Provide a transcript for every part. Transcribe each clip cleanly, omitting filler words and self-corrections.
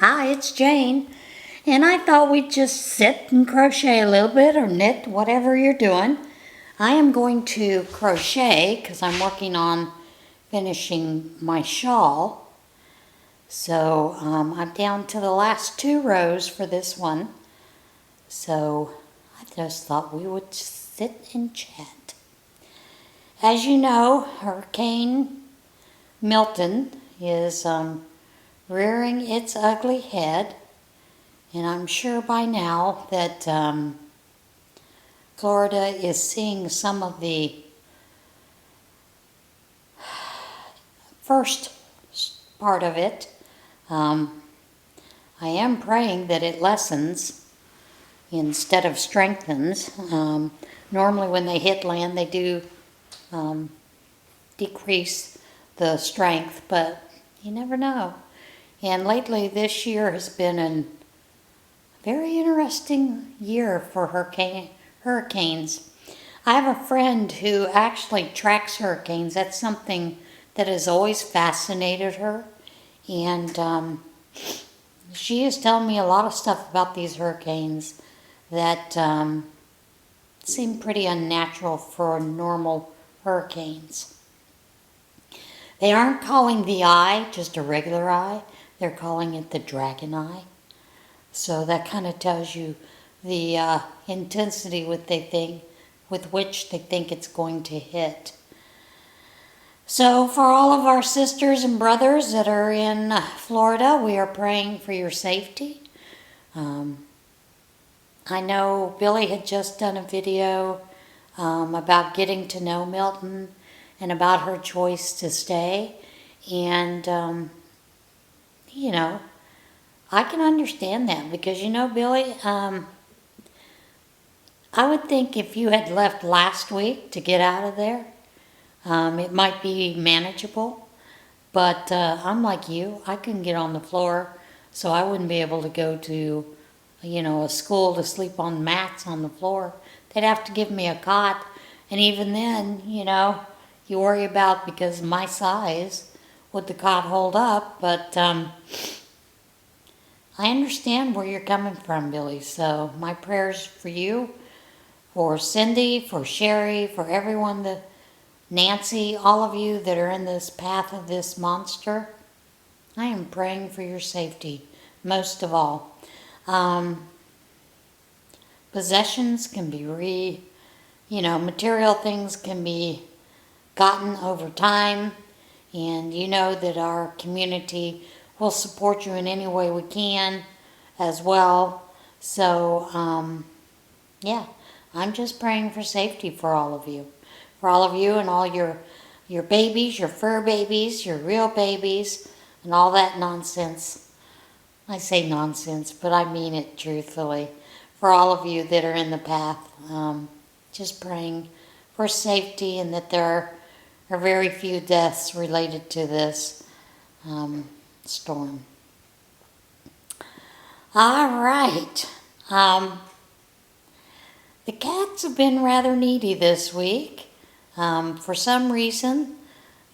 Hi, it's Jane, and I thought we'd just sit and crochet a little bit or knit, whatever you're doing. I am going to crochet because I'm working on finishing my shawl. So I'm down to the last 2 rows for this one. So I just thought we would sit and chat. As you know, Hurricane Milton is rearing its ugly head, and I'm sure by now that Florida is seeing some of the first part of it. I am praying that it lessens instead of strengthens. Normally when they hit land they do decrease the strength, but you never know. And lately this year has been a very interesting year for hurricanes. I have a friend who actually tracks hurricanes. That's something that has always fascinated her. And she is telling me a lot of stuff about these hurricanes that seem pretty unnatural for normal hurricanes. They aren't calling the eye just a regular eye. They're calling it the dragon eye. So that kind of tells you the intensity with which they think it's going to hit. So for all of our sisters and brothers that are in Florida, we are praying for your safety. I know Billy had just done a video about getting to know Milton and about her choice to stay. And, you know, I can understand that because, you know, Billy, I would think if you had left last week to get out of there, it might be manageable. But I'm like you. I couldn't get on the floor, so I wouldn't be able to go to, you know, a school to sleep on mats on the floor. They'd have to give me a cot. And even then, you know, you worry about, because of my size, would the cot hold up? But I understand where you're coming from, Billy. So my prayers for you, for Cindy, for Sherry, for everyone, Nancy, all of you that are in this path of this monster. I am praying for your safety, most of all. Possessions can be material things can be gotten over time, and you know that our community will support you in any way we can as well. So, yeah, I'm just praying for safety for all of you. For all of you and all your babies, your fur babies, your real babies, and all that nonsense. I say nonsense, but I mean it truthfully. For all of you that are in the path, just praying for safety and that there are very few deaths related to this storm. All right. The cats have been rather needy this week. For some reason,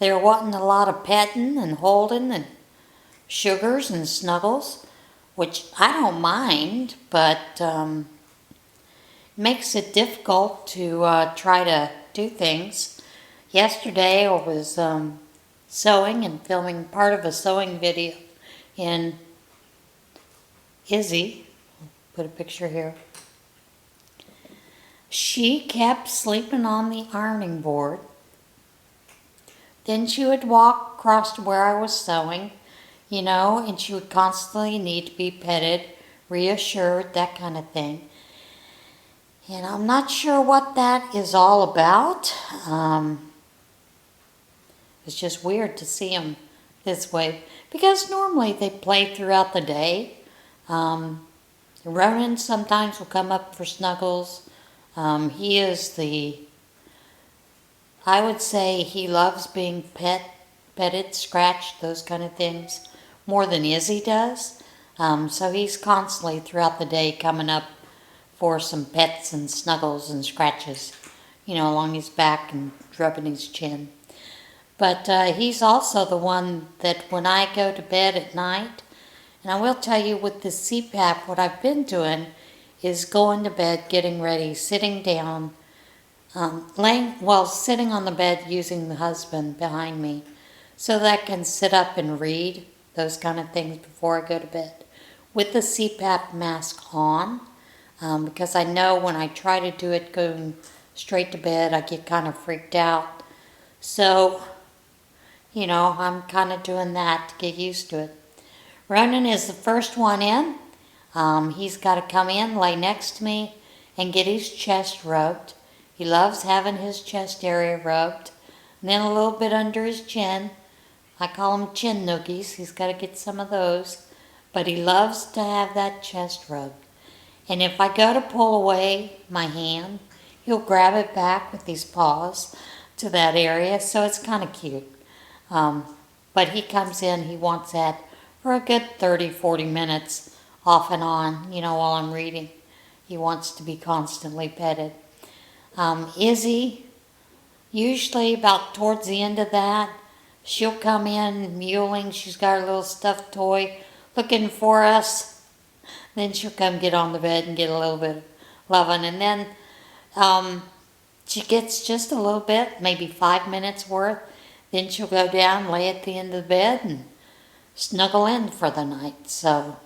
they're wanting a lot of petting and holding and sugars and snuggles, which I don't mind, but makes it difficult to try to do things. Yesterday I was sewing and filming part of a sewing video, and Izzy, put a picture here, she kept sleeping on the ironing board. Then she would walk across to where I was sewing, you know, and she would constantly need to be petted, reassured, that kind of thing. And I'm not sure what that is all about. It's just weird to see them this way, because normally they play throughout the day. Ronan sometimes will come up for snuggles. He is I would say he loves being petted, scratched, those kind of things, more than Izzy does. So he's constantly throughout the day coming up for some pets and snuggles and scratches, you know, along his back and rubbing his chin. But he's also the one that when I go to bed at night And I will tell you with the CPAP, what I've been doing is going to bed, getting ready, sitting down, sitting on the bed using the husband behind me so that I can sit up and read, those kind of things before I go to bed. With the CPAP mask on, because I know when I try to do it going straight to bed, I get kind of freaked out. So, I'm kind of doing that to get used to it. Ronan is the first one in. He's got to come in, lay next to me, and get his chest rubbed. He loves having his chest area rubbed. And then a little bit under his chin. I call them chin noogies. He's got to get some of those. But he loves to have that chest rubbed. And if I go to pull away my hand, he'll grab it back with his paws to that area. So it's kind of cute. But he comes in, he wants that for a good 30-40 minutes off and on, while I'm reading. He wants to be constantly petted. Izzy, usually about towards the end of that, she'll come in mewling. She's got her little stuffed toy looking for us. Then she'll come get on the bed and get a little bit of loving. And then she gets just a little bit, maybe 5 minutes worth. Then she'll go down, lay at the end of the bed, and snuggle in for the night. So,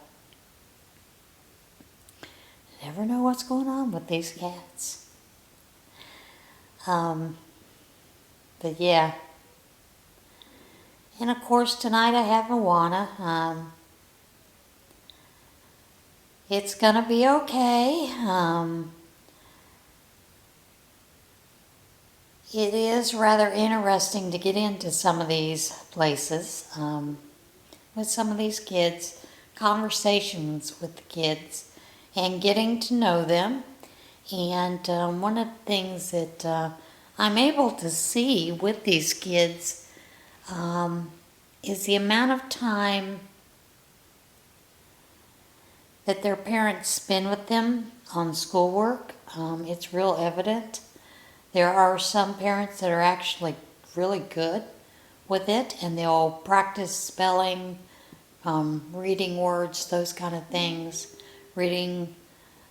you never know what's going on with these cats. But yeah. And of course tonight I have Moana. It's gonna be okay. It is rather interesting to get into some of these places with some of these kids, conversations with the kids, and getting to know them. And one of the things that I'm able to see with these kids is the amount of time that their parents spend with them on schoolwork. It's real evident. There are some parents that are actually really good with it, and they'll practice spelling, reading words, those kind of things, reading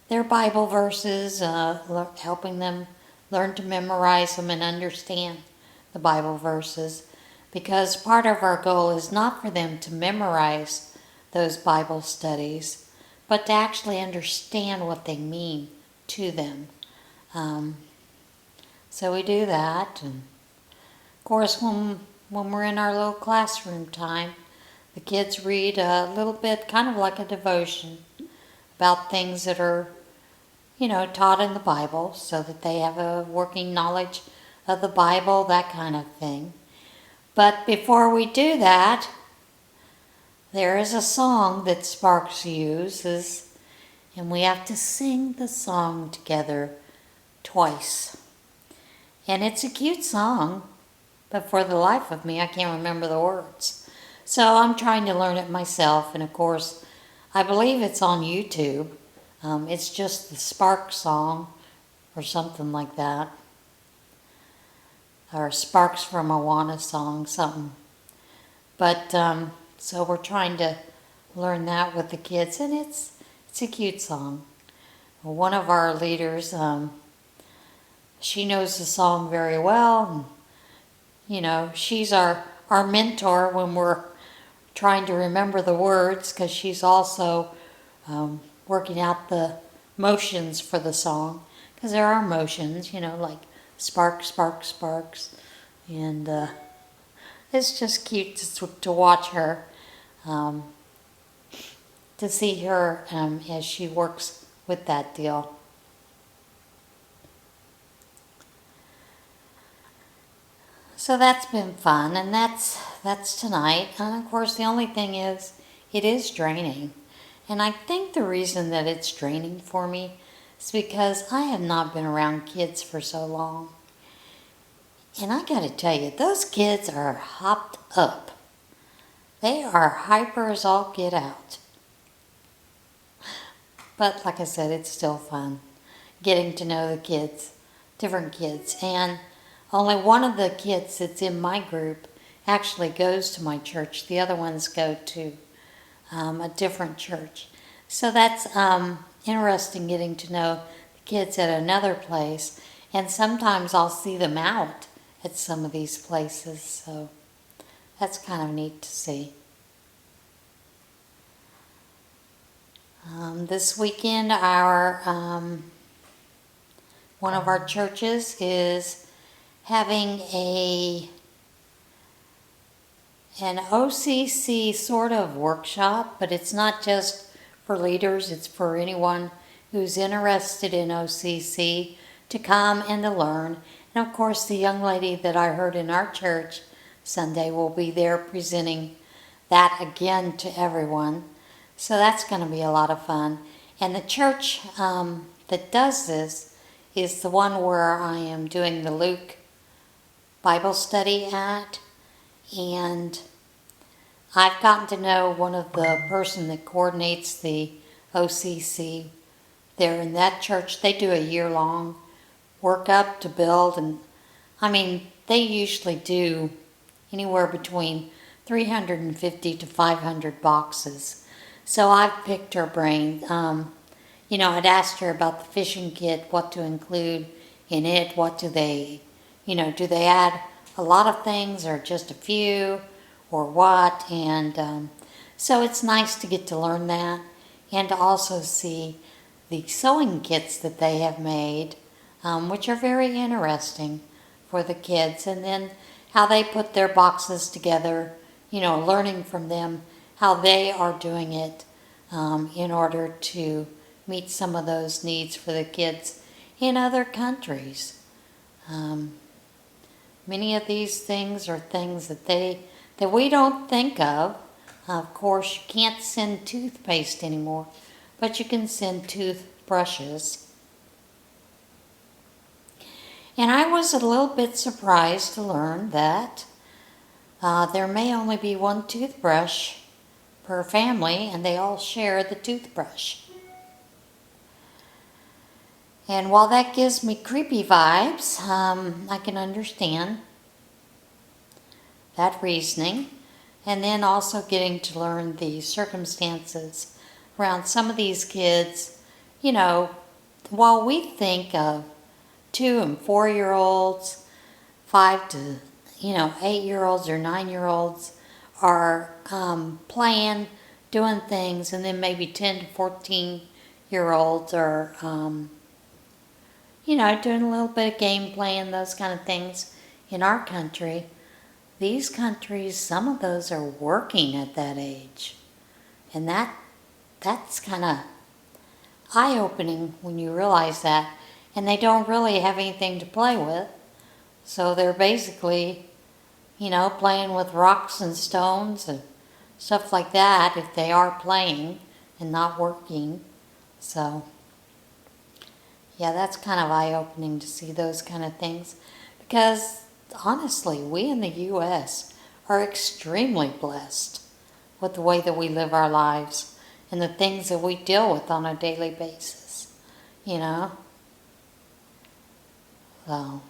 their Bible verses, helping them learn to memorize them and understand the Bible verses, because part of our goal is not for them to memorize those Bible studies, but to actually understand what they mean to them. So we do that, and of course when we're in our little classroom time, the kids read a little bit, kind of like a devotion, about things that are, taught in the Bible, so that they have a working knowledge of the Bible, that kind of thing. But before we do that, there is a song that Sparks uses, and we have to sing the song together twice. And it's a cute song, but for the life of me, I can't remember the words. So I'm trying to learn it myself, and of course, I believe it's on YouTube. It's just the Sparks song, or something like that. Or Sparks from Moana song, something. But, so we're trying to learn that with the kids, and it's a cute song. One of our leaders, she knows the song very well, and, she's our mentor when we're trying to remember the words, because she's also working out the motions for the song, because there are motions, like sparks, sparks, sparks, and it's just cute to watch her, to see her as she works with that deal. So that's been fun, and that's tonight. And of course, the only thing is, it is draining. And I think the reason that it's draining for me is because I have not been around kids for so long. And I gotta tell you, those kids are hopped up. They are hyper as all get out. But like I said, it's still fun getting to know the kids, different kids. And only one of the kids that's in my group actually goes to my church. The other ones go to a different church. So that's interesting getting to know the kids at another place. And sometimes I'll see them out at some of these places. So that's kind of neat to see. This weekend, one of our churches is having an OCC sort of workshop, but it's not just for leaders, it's for anyone who's interested in OCC to come and to learn. And of course, the young lady that I heard in our church Sunday will be there presenting that again to everyone. So that's going to be a lot of fun. And the church that does this is the one where I am doing the Luke Bible study at. And I've gotten to know one of the person that coordinates the OCC there in that church. They do a year-long workup to build. And I mean, they usually do anywhere between 350 to 500 boxes. So I've picked her brain. I'd asked her about the fishing kit, what to include in it, what do they add a lot of things or just a few or what? And so it's nice to get to learn that and to also see the sewing kits that they have made, which are very interesting for the kids. And then how they put their boxes together, learning from them how they are doing it in order to meet some of those needs for the kids in other countries. Many of these things are things that we don't think of. Of course, you can't send toothpaste anymore, but you can send toothbrushes. And I was a little bit surprised to learn that there may only be one toothbrush per family, and they all share the toothbrush. And while that gives me creepy vibes, I can understand that reasoning. And then also getting to learn the circumstances around some of these kids. While we think of 2 and 4-year-olds, 5 to 8-year-olds or 9-year-olds are playing, doing things, and then maybe 10 to 14-year-olds are doing a little bit of game playing, those kind of things in our country. These countries, some of those are working at that age. And that's kind of eye-opening when you realize that. And they don't really have anything to play with. So they're basically, playing with rocks and stones and stuff like that if they are playing and not working. So, yeah, that's kind of eye-opening to see those kind of things. Because, honestly, we in the U.S. are extremely blessed with the way that we live our lives and the things that we deal with on a daily basis, So,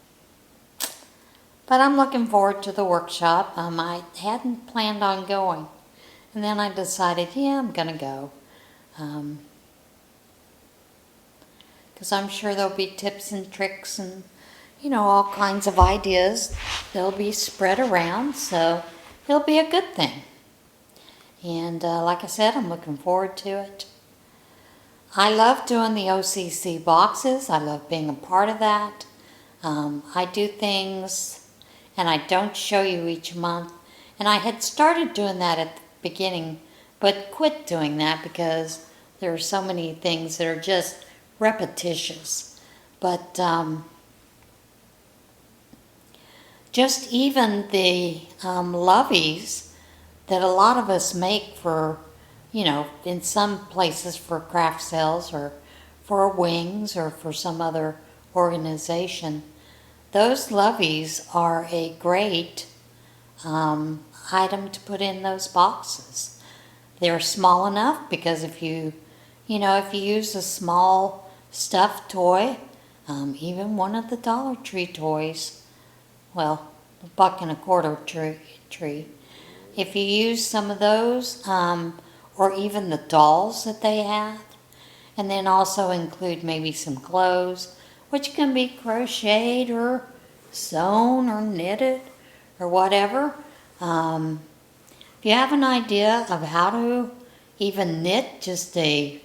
but I'm looking forward to the workshop. I hadn't planned on going. And then I decided, I'm going to go. Because I'm sure there'll be tips and tricks and, all kinds of ideas. They'll be spread around, so it'll be a good thing. And like I said, I'm looking forward to it. I love doing the OCC boxes. I love being a part of that. I do things, and I don't show you each month. And I had started doing that at the beginning, but quit doing that because there are so many things that are just repetitious. But just even the loveys that a lot of us make for, in some places for craft sales or for wings or for some other organization, those loveys are a great item to put in those boxes. They're small enough because if you use a small stuffed toy, even one of the Dollar Tree toys, well, $1.25 tree. If you use some of those, or even the dolls that they have. And then also include maybe some clothes, which can be crocheted or sewn or knitted or whatever. If you have an idea of how to even knit just or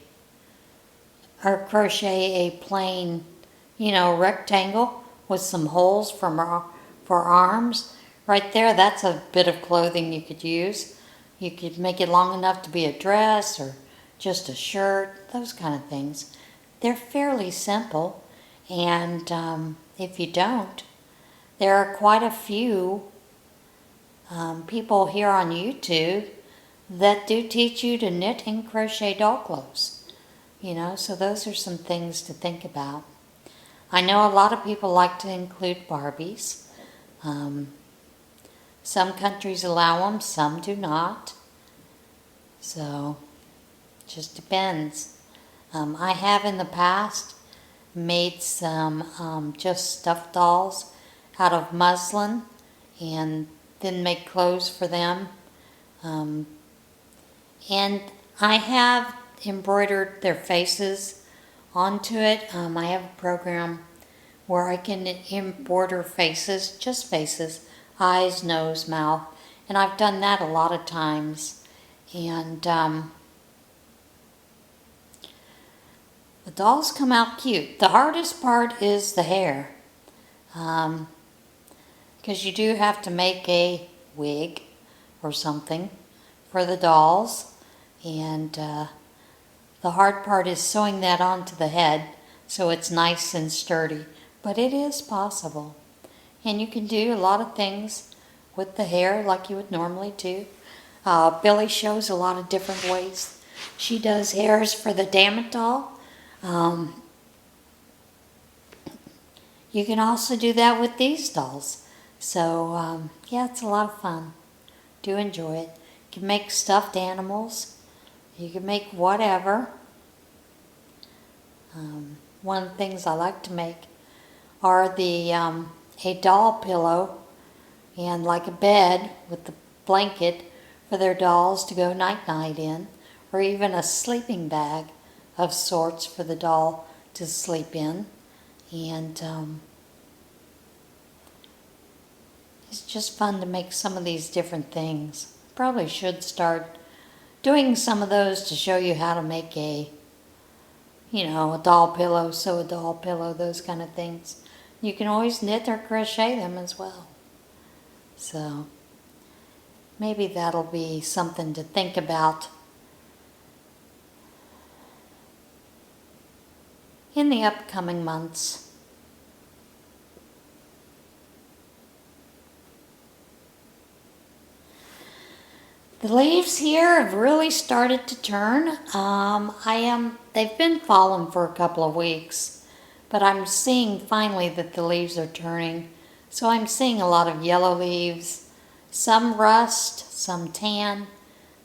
crochet a plain, rectangle with some holes for arms, right there, that's a bit of clothing you could use. You could make it long enough to be a dress or just a shirt, those kind of things. They're fairly simple, and if you don't, there are quite a few people here on YouTube that do teach you to knit and crochet doll clothes. So those are some things to think about. I know a lot of people like to include Barbies. Some countries allow them, some do not. So, just depends. I have in the past made some just stuffed dolls out of muslin and then make clothes for them. And I have embroidered their faces onto it. I have a program where I can embroider faces, just faces, eyes, nose, mouth, and I've done that a lot of times. And the dolls come out cute. The hardest part is the hair, because you do have to make a wig or something for the dolls, and the hard part is sewing that onto the head so it's nice and sturdy. But it is possible. And you can do a lot of things with the hair like you would normally do. Billy shows a lot of different ways. She does hairs for the Dammit doll. You can also do that with these dolls. So, yeah, it's a lot of fun. Do enjoy it. You can make stuffed animals. You can make whatever. One of the things I like to make are a doll pillow and like a bed with the blanket for their dolls to go night-night in, or even a sleeping bag of sorts for the doll to sleep in. And it's just fun to make some of these different things. Probably should start doing some of those to show you how to make a doll pillow, sew a doll pillow, those kind of things. You can always knit or crochet them as well. So maybe that'll be something to think about in the upcoming months. The leaves here have really started to turn. They've been falling for a couple of weeks, but I'm seeing finally that the leaves are turning. So I'm seeing a lot of yellow leaves, some rust, some tan.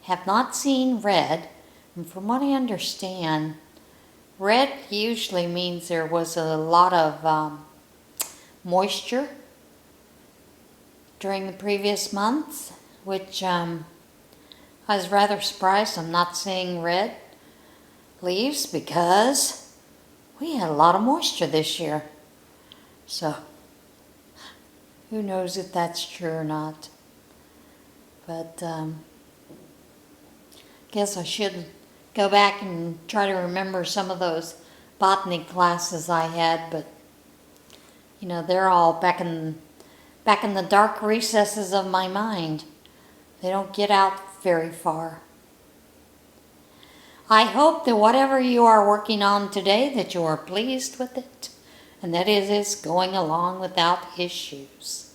Have not seen red, and from what I understand, red usually means there was a lot of moisture during the previous months, which I was rather surprised I'm not seeing red leaves because we had a lot of moisture this year. So who knows if that's true or not. But guess I should go back and try to remember some of those botany classes I had, but they're all back in the dark recesses of my mind. They don't get out very far. I hope that whatever you are working on today, that you are pleased with it, and that it is going along without issues.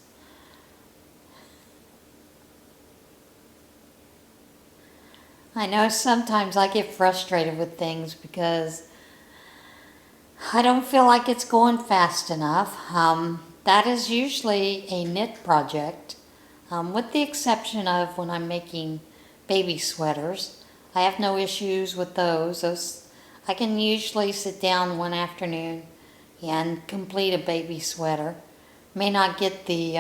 I know sometimes I get frustrated with things because I don't feel like it's going fast enough. That is usually a knit project, with the exception of when I'm making baby sweaters. I have no issues with those. I can usually sit down one afternoon and complete a baby sweater. May not get the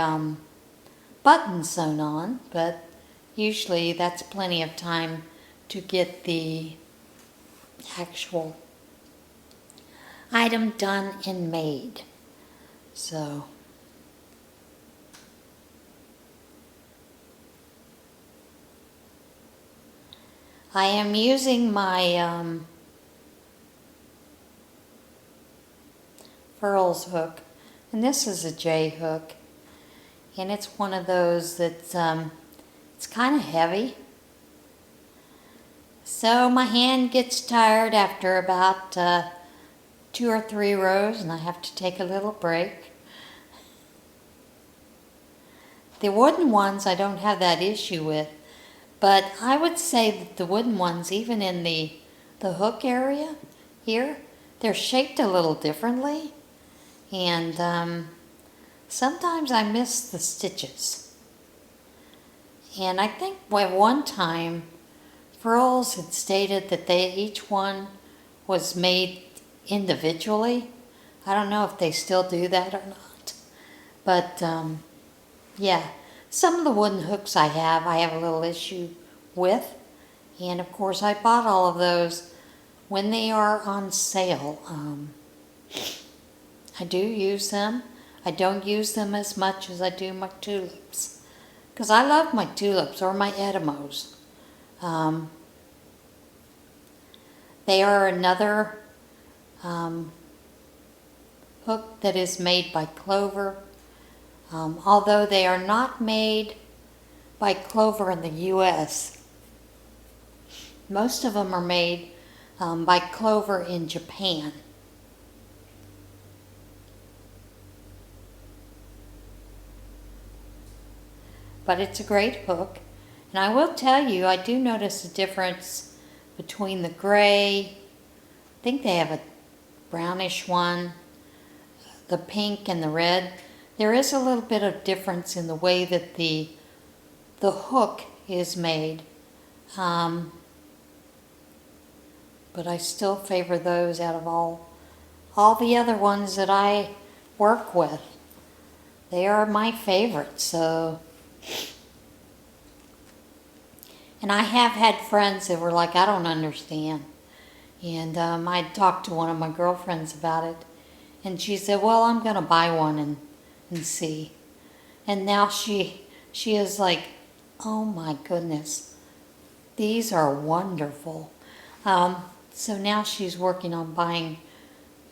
buttons sewn on, but usually that's plenty of time to get the actual item done and made. So I am using my furls hook, and this is a J hook, and it's one of those that's it's kind of heavy, so my hand gets tired after about 2 or 3 rows, and I have to take a little break. The wooden ones I don't have that issue with, but I would say that the wooden ones, even in the hook area here, they're shaped a little differently, and sometimes I miss the stitches. And I think at one time Furls had stated that each one was made individually. I don't know if they still do that or not, but yeah, some of the wooden hooks I have a little issue with, and of course I bought all of those when they are on sale. I do use them. I don't use them as much as I do my tulips, because I love my tulips or my edamos. They are another hook that is made by Clover. Although they are not made by Clover in the U.S., most of them are made by Clover in Japan. But it's a great hook, and I will tell you, I do notice a difference between the gray, I think they have a brownish one, the pink and the red. There is a little bit of difference in the way that the hook is made, but I still favor those out of all the other ones that I work with. They are my favorites. So, and I have had friends that were like, I don't understand, and I talked to one of my girlfriends about it, and she said, well, I'm going to buy one and see. And now she is like, oh my goodness, these are wonderful. So now she's working on buying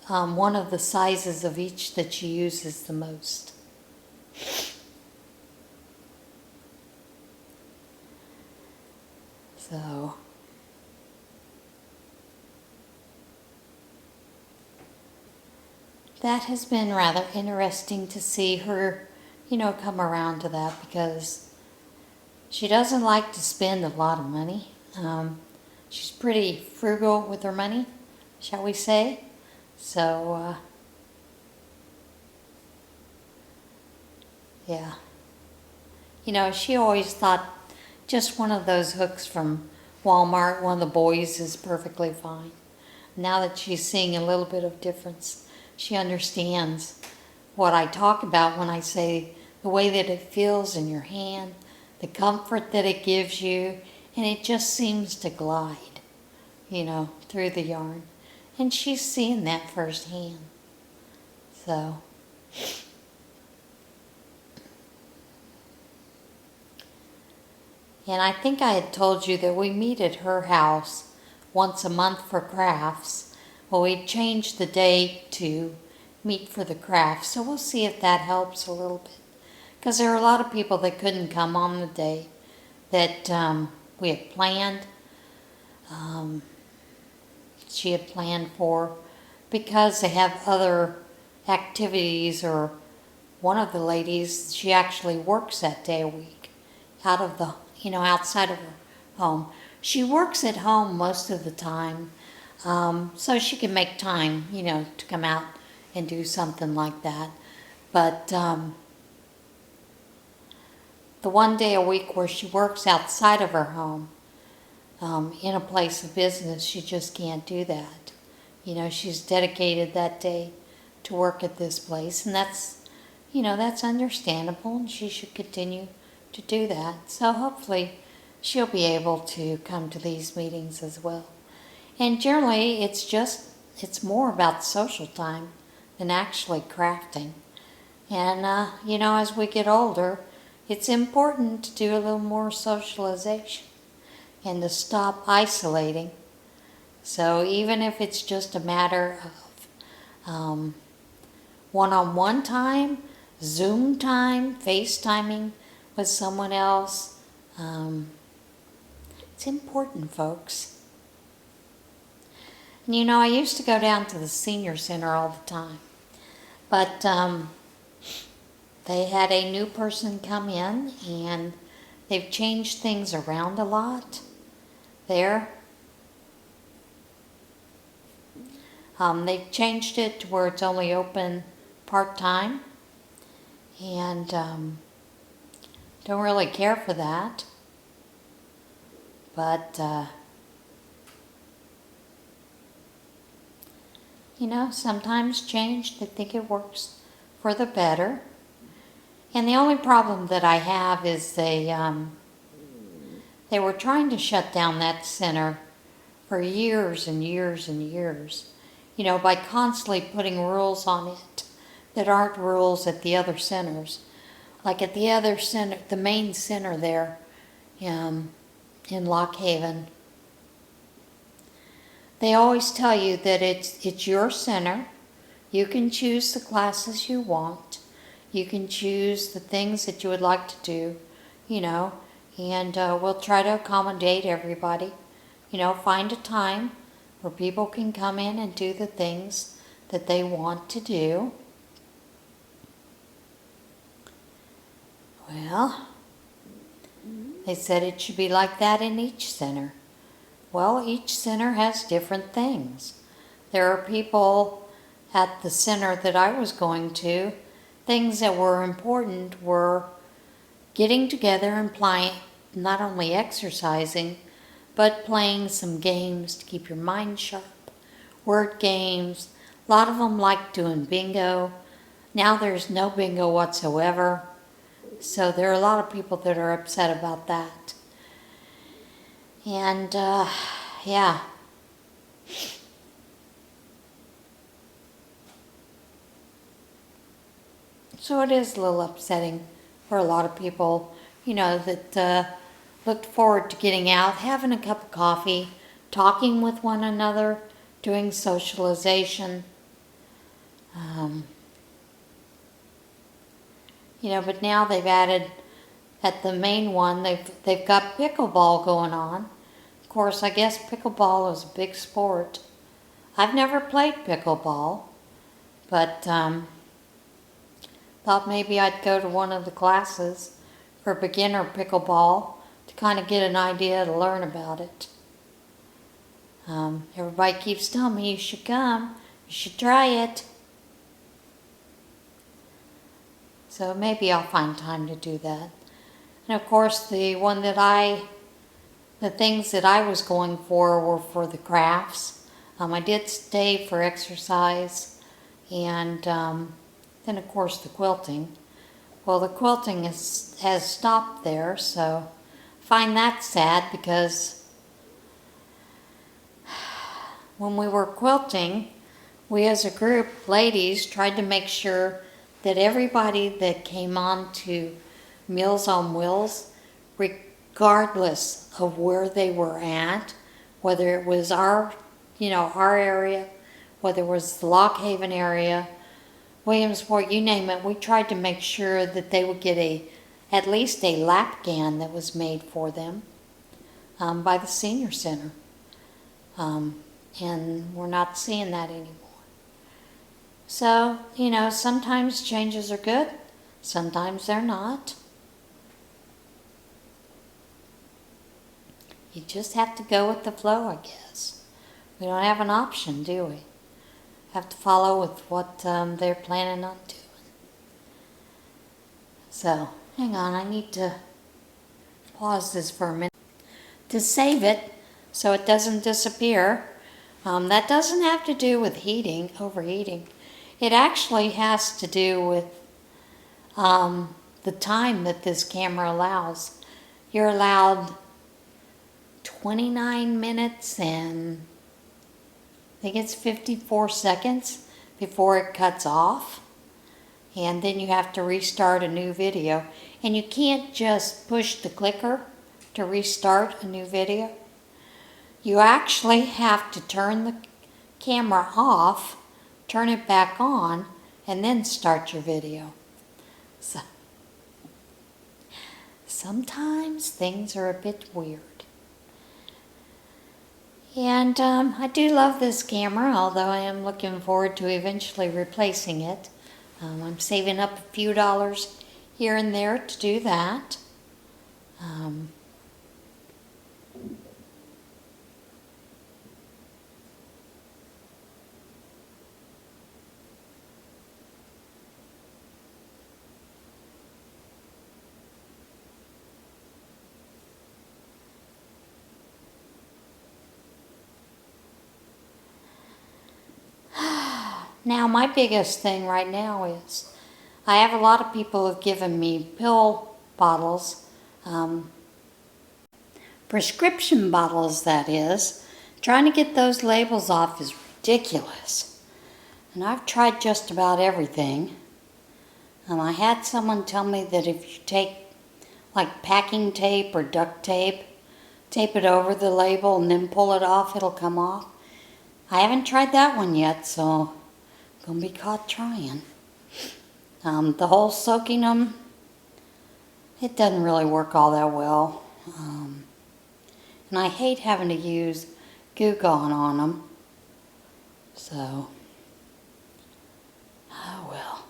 one of the sizes of each that she uses the most. So that has been rather interesting to see her, come around to that, because she doesn't like to spend a lot of money. She's pretty frugal with her money, shall we say. So, yeah. She always thought just one of those hooks from Walmart, one of the boys, is perfectly fine. Now that she's seeing a little bit of difference, she understands what I talk about when I say the way that it feels in your hand, the comfort that it gives you, and it just seems to glide, through the yarn. And she's seeing that firsthand. So, and I think I had told you that we meet at her house once a month for crafts. Well, we changed the date to meet for the crafts, so we'll see if that helps a little bit. Because there are a lot of people that couldn't come on the day that we had planned. She had planned for, because they have other activities, or one of the ladies, she actually works that day a week out of the, outside of her home. She works at home most of the time, so she can make time, to come out and do something like that. But the one day a week where she works outside of her home, in a place of business, she just can't do that. She's dedicated that day to work at this place, and that's understandable, and she should continue to do that. So hopefully she'll be able to come to these meetings as well. And generally, it's more about social time than actually crafting. And, you know, as we get older, it's important to do a little more socialization and to stop isolating. So even if it's just a matter of one-on-one time, Zoom time, FaceTiming with someone else, it's important, folks. And you know, I used to go down to the senior center all the time, but they had a new person come in, and they've changed things around a lot there. They've changed it to where it's only open part-time, and don't really care for that. But, you know, sometimes change, they think it works for the better. And the only problem that I have is they were trying to shut down that center for years and years and years, you know, by constantly putting rules on it that aren't rules at the other centers. Like at the other center, the main center there in Lock Haven, they always tell you that it's your center. You can choose the classes you want. You can choose the things that you would like to do, you know, and we'll try to accommodate everybody. You know, find a time where people can come in and do the things that they want to do. Well, they said it should be like that in each center. Well, each center has different things. There are people at the center that I was going to, things that were important were getting together and playing, not only exercising, but playing some games to keep your mind sharp. Word games. A lot of them like doing bingo. Now there's no bingo whatsoever. So there are a lot of people that are upset about that. And, yeah. So it is a little upsetting for a lot of people, you know, that looked forward to getting out, having a cup of coffee, talking with one another, doing socialization. You know, but now they've added, at the main one, they've got pickleball going on. Of course, I guess pickleball is a big sport. I've never played pickleball, but thought maybe I'd go to one of the classes for beginner pickleball to kind of get an idea to learn about it. Everybody keeps telling me you should come, you should try it. So maybe I'll find time to do that. And of course the things that I was going for were for the crafts. I did stay for exercise, and then of course the quilting. Well, the quilting has stopped there, so I find that sad because when we were quilting, we as a group, ladies, tried to make sure that everybody that came on to Meals on Wheels, regardless of where they were at, whether it was our area, whether it was the Lock Haven area, Williamsport, you name it, we tried to make sure that they would get at least a lapgan that was made for them by the senior center. And we're not seeing that anymore. So, you know, sometimes changes are good, sometimes they're not. You just have to go with the flow, I guess. We don't have an option, do we? Have to follow with what they're planning on doing. So, hang on, I need to pause this for a minute to save it so it doesn't disappear. That doesn't have to do with overheating. It actually has to do with the time that this camera allows. You're allowed 29 minutes and I think it's 54 seconds before it cuts off. And then you have to restart a new video. And you can't just push the clicker to restart a new video. You actually have to turn the camera off, turn it back on, and then start your video. So, sometimes things are a bit weird. And I do love this camera, although I am looking forward to eventually replacing it. I'm saving up a few dollars here and there to do that. Now, my biggest thing right now is I have a lot of people who have given me pill bottles, prescription bottles that is. Trying to get those labels off is ridiculous. And I've tried just about everything. I had someone tell me that if you take like packing tape or duct tape, tape it over the label and then pull it off, it'll come off. I haven't tried that one yet, so I'm gonna be caught trying. The whole soaking them, it doesn't really work all that well. And I hate having to use Goo Gone on them. So, oh well.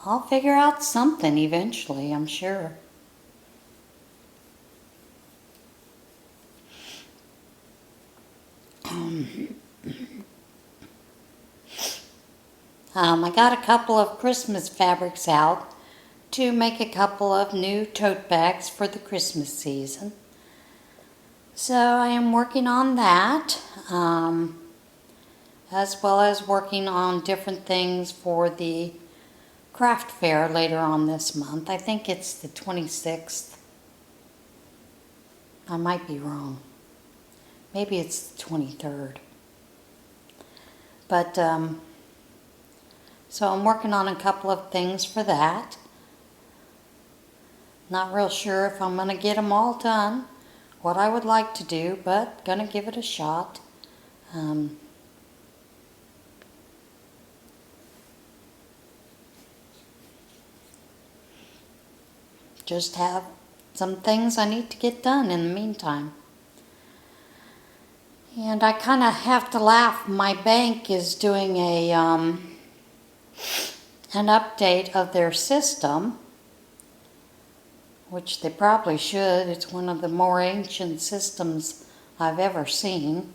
I'll figure out something eventually, I'm sure. I got a couple of Christmas fabrics out to make a couple of new tote bags for the Christmas season. So I am working on that, as well as working on different things for the craft fair later on this month. I think it's the 26th. I might be wrong. Maybe it's the 23rd. But, so I'm working on a couple of things for that. Not real sure if I'm going to get them all done, what I would like to do, but going to give it a shot. Just have some things I need to get done in the meantime. And I kind of have to laugh. My bank is doing an update of their system, which they probably should. It's one of the more ancient systems I've ever seen.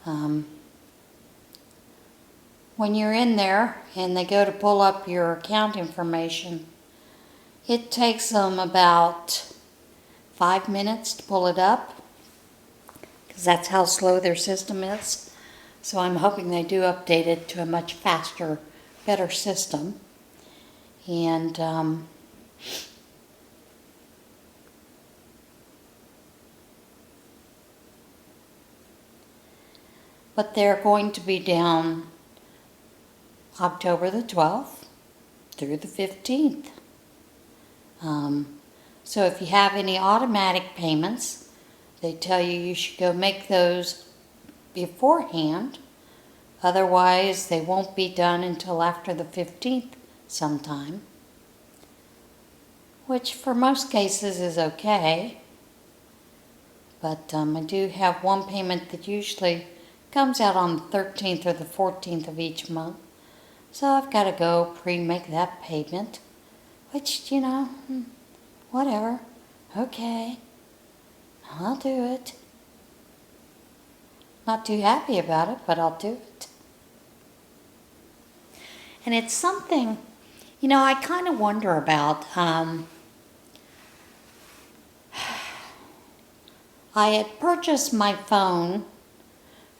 When you're in there and they go to pull up your account information, it takes them about 5 minutes to pull it up, because that's how slow their system is. So I'm hoping they do update it to a much faster, better system. And but they're going to be down October the 12th through the 15th. So if you have any automatic payments, they tell you should go make those beforehand. Otherwise, they won't be done until after the 15th sometime, which for most cases is okay. But I do have one payment that usually comes out on the 13th or the 14th of each month. So I've got to go pre-make that payment, which, you know, whatever. Okay, I'll do it. Not too happy about it, but I'll do it. And it's something, you know, I kind of wonder about. I had purchased my phone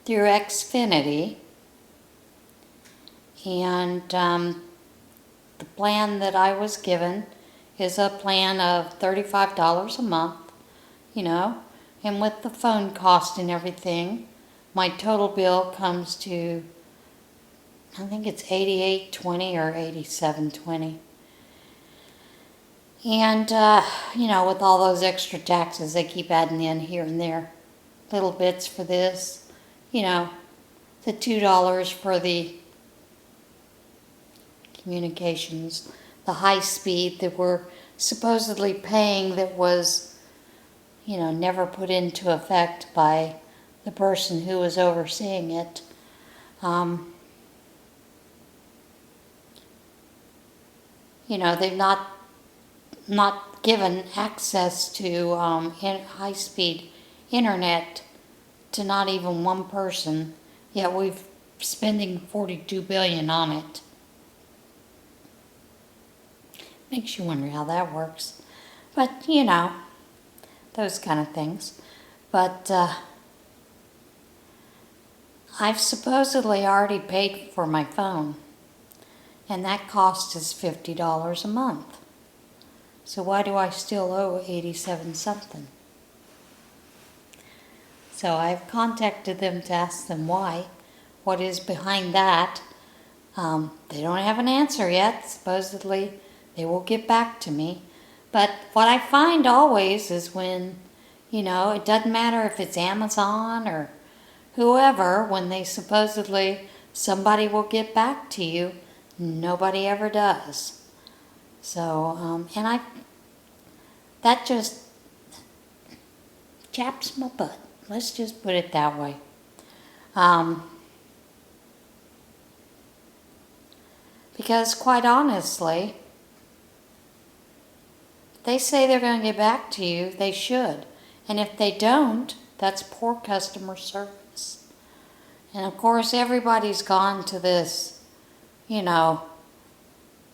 through Xfinity, and the plan that I was given is a plan of $35 a month, you know, And with the phone cost and everything, my total bill comes to, I think it's $88.20 or $87.20. And, with all those extra taxes they keep adding in here and there, little bits for this, the $2 for the communications, the high speed that we're supposedly paying that was, never put into effect by the person who was overseeing it. They've not given access to high-speed internet to not even one person, yet we're spending $42 billion on it. Makes you wonder how that works. But, those kind of things. But I've supposedly already paid for my phone, and that cost is $50 a month. So why do I still owe 87 something? So I've contacted them to ask them why, what is behind that. They don't have an answer yet. Supposedly they will get back to me. But what I find always is when, it doesn't matter if it's Amazon or whoever, when they supposedly, somebody will get back to you, nobody ever does. So, that just chaps my butt. Let's just put it that way. Because quite honestly, they say they're going to get back to you, they should. And if they don't, that's poor customer service. And of course, everybody's gone to this,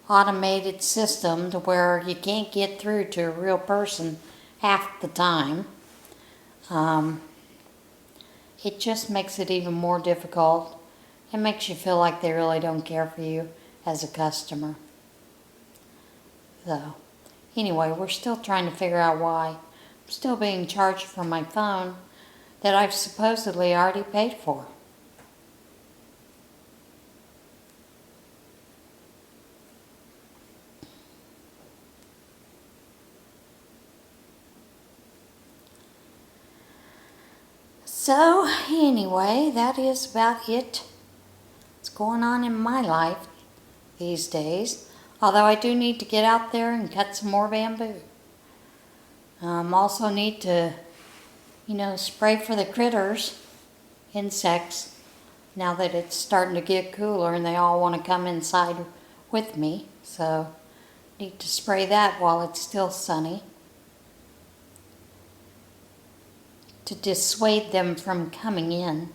automated system to where you can't get through to a real person half the time. It just makes it even more difficult. It makes you feel like they really don't care for you as a customer. So, anyway, we're still trying to figure out why I'm still being charged for my phone that I've supposedly already paid for. So, anyway, that is about it. What's going on in my life these days. Although I do need to get out there and cut some more bamboo. Also need to, spray for the critters, insects, now that it's starting to get cooler and they all want to come inside with me. So, need to spray that while it's still sunny, to dissuade them from coming in.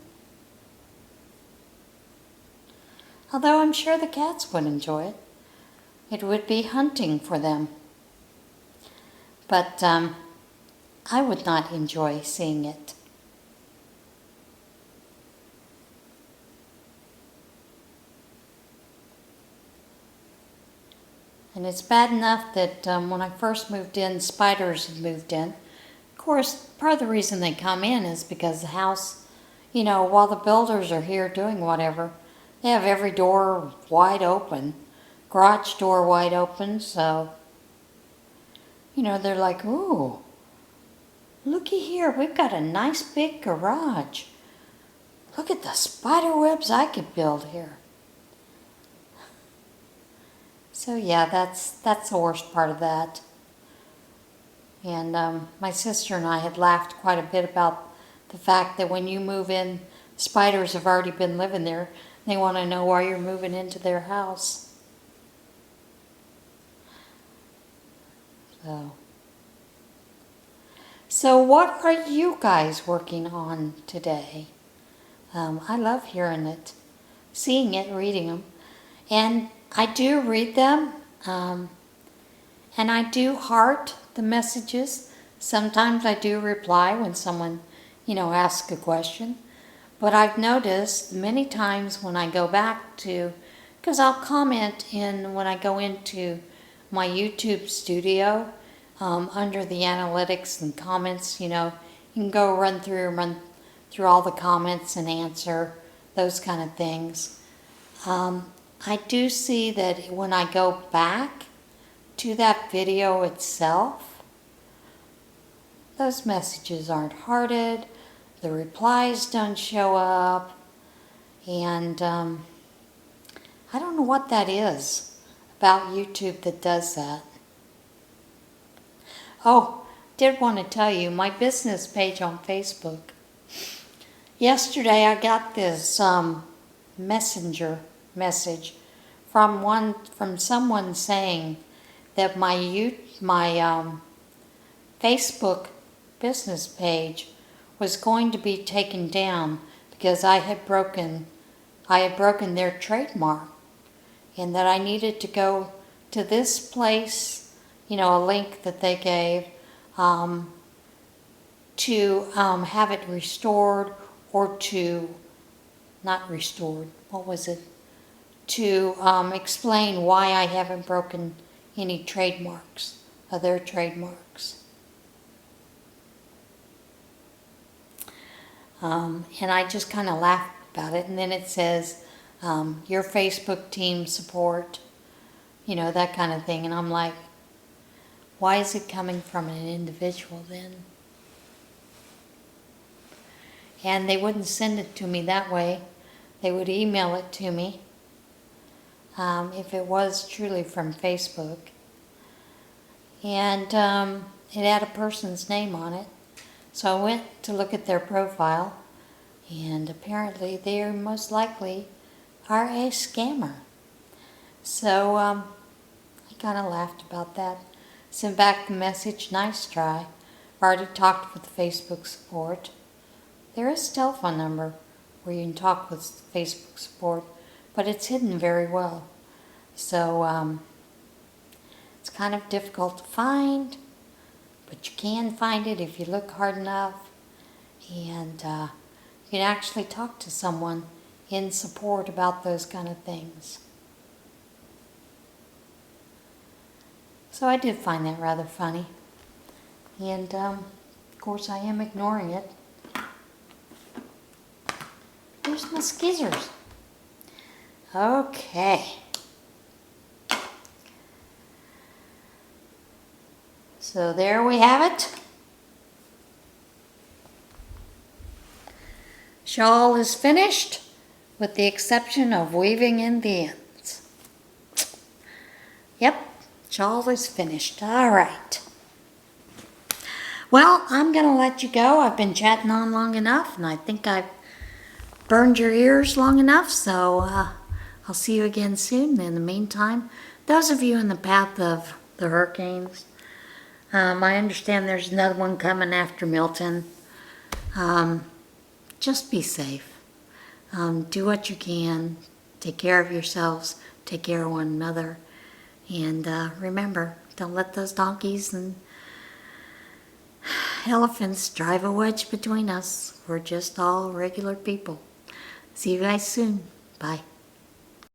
Although I'm sure the cats would enjoy it. It would be hunting for them. But I would not enjoy seeing it. And it's bad enough that when I first moved in, spiders had moved in. Of course, part of the reason they come in is because the house, while the builders are here doing whatever, they have every door wide open, garage door wide open, so, they're like, ooh, looky here, we've got a nice big garage. Look at the spider webs I could build here. So yeah, that's the worst part of that. And my sister and I had laughed quite a bit about the fact that when you move in, spiders have already been living there. They want to know why you're moving into their house. So what are you guys working on today? I love hearing it, seeing it, reading them. And I do read them, and I do heart the messages. Sometimes I do reply when someone, asks a question. But I've noticed many times when I go back to, because I'll comment when I go into my YouTube studio, under the analytics and comments, You can go run through all the comments and answer those kind of things. I do see that when I go back to that video itself, those messages aren't hearted, the replies don't show up, and I don't know what that is about YouTube that does that. Oh, did want to tell you, my business page on Facebook. Yesterday I got this messenger message from someone saying that my Facebook business page was going to be taken down because I had broken their trademark, and that I needed to go to this place, a link that they gave, to have it restored, or not restored, to explain why I haven't broken any trademarks, of their trademarks. And I just kind of laughed about it, and then it says, your Facebook team support, that kind of thing, and I'm like, why is it coming from an individual then? And they wouldn't send it to me that way. They would email it to me if it was truly from Facebook. And it had a person's name on it. So I went to look at their profile, and apparently they most likely are a scammer. So I kind of laughed about that. Sent back the message, nice try. I've already talked with Facebook support. There is a telephone number where you can talk with Facebook support, but it's hidden very well. So it's kind of difficult to find, but you can find it if you look hard enough, and you can actually talk to someone in support about those kind of things. So I did find that rather funny, and of course I am ignoring it. Where's my skizzers? Okay. So there we have it. Shawl is finished, with the exception of weaving in the ends. Yep, shawl is finished. All right. Well, I'm going to let you go. I've been chatting on long enough, and I think I've burned your ears long enough, so I'll see you again soon. In the meantime, those of you in the path of the hurricanes, I understand there's another one coming after Milton. Just be safe. Do what you can. Take care of yourselves. Take care of one another. And remember, don't let those donkeys and elephants drive a wedge between us. We're just all regular people. See you guys soon. Bye.